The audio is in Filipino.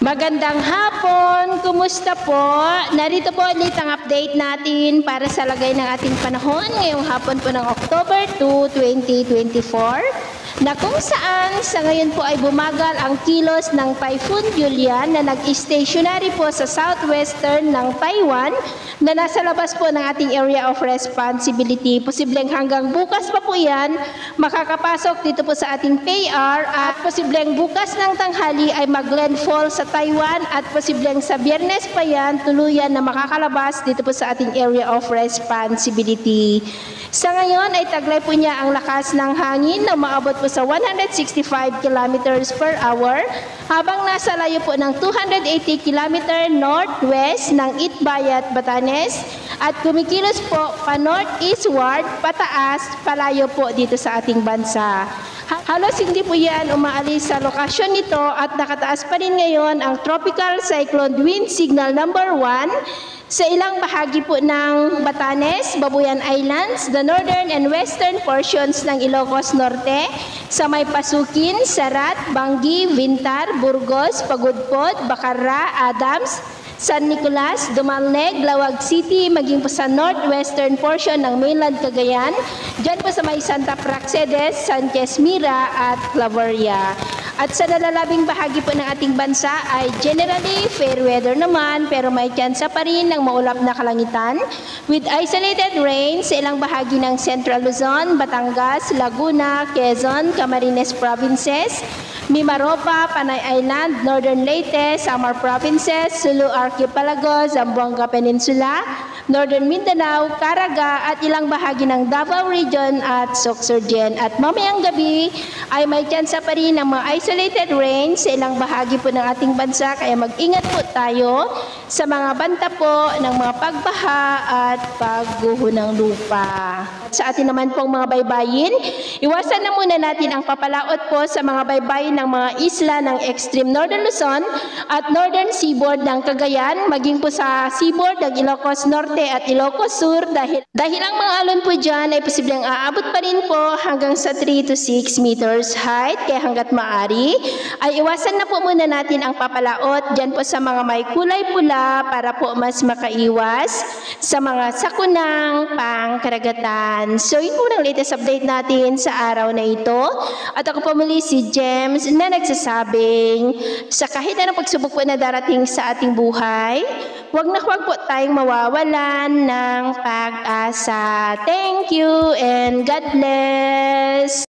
Magandang hapon! Kumusta po? Narito po ulit ang update natin para sa lagay ng ating panahon ngayong hapon po ng October 2, 2024 na kung saan sa ngayon po ay bumagal ang kilos ng Typhoon Julian na nag-stationary po sa southwestern ng Taiwan na nasa labas po ng ating area of responsibility. Posibleng hanggang bukas pa po yan makakapasok dito po sa ating PAR at posibleng bukas ng tanghali ay mag-landfall sa Taiwan at posibleng sa Biyernes pa yan tuluyan na makakalabas dito po sa ating area of responsibility. Sa ngayon ay taglay po niya ang lakas ng hangin na maabot po sa 165 kilometers per hour habang nasa layo po ng 280 kilometer northwest ng Itbayat, Batanes at kumikilos po pa northeastward pataas palayo po dito sa ating bansa. Halos hindi po yan umaalis sa lokasyon nito at nakataas pa rin ngayon ang Tropical Cyclone Wind Signal number 1 sa ilang bahagi po ng Batanes, Babuyan Islands, the northern and western portions ng Ilocos Norte, sa may Pasukin, Sarat, Bangi, Vintar, Burgos, Pagudpod, Bacarra, Adams, San Nicolas, Dumalneg, Lawag City, maging po sa northwestern portion ng mainland Cagayan, dyan po sa may Santa Praxedes, Sanchez Mira at Claveria. At sa nalalabing bahagi po ng ating bansa ay generally fair weather naman pero may tsansa pa rin ng maulap na kalangitan with isolated rain sa ilang bahagi ng Central Luzon, Batangas, Laguna, Quezon, Camarines Provinces, Mimaropa, Panay Island, Northern Leyte, Samar Provinces, Sulu Archipelago, Zamboanga Peninsula, Northern Mindanao, Caraga at ilang bahagi ng Davao Region at Sorsogon. At mamayang gabi ay may tsansa pa rin ng mga isolated rain sa ilang bahagi po ng ating bansa kaya mag-ingat po tayo sa mga banta po ng mga pagbaha at pagguho ng lupa. Sa atin naman pong mga baybayin, iwasan na muna natin ang papalaot po sa mga baybayin ng mga isla ng extreme Northern Luzon at Northern Seaboard ng Cagayan, maging po sa seaboard ng Ilocos Norte at Ilocos Sur dahil ang mga alon po dyan ay posibleng aabot pa rin po hanggang sa 3 to 6 meters height kaya hanggat maaari ay iwasan na po muna natin ang papalaot dyan po sa mga may kulay pula para po mas makaiwas sa mga sakunang pangkaragatan. So yun po ang latest update natin sa araw na ito at ako po muli si James na nagsasabing sa kahit anong pagsubok po na darating sa ating buhay, huwag po tayong mawawalan ng pag-asa. Thank you and God bless!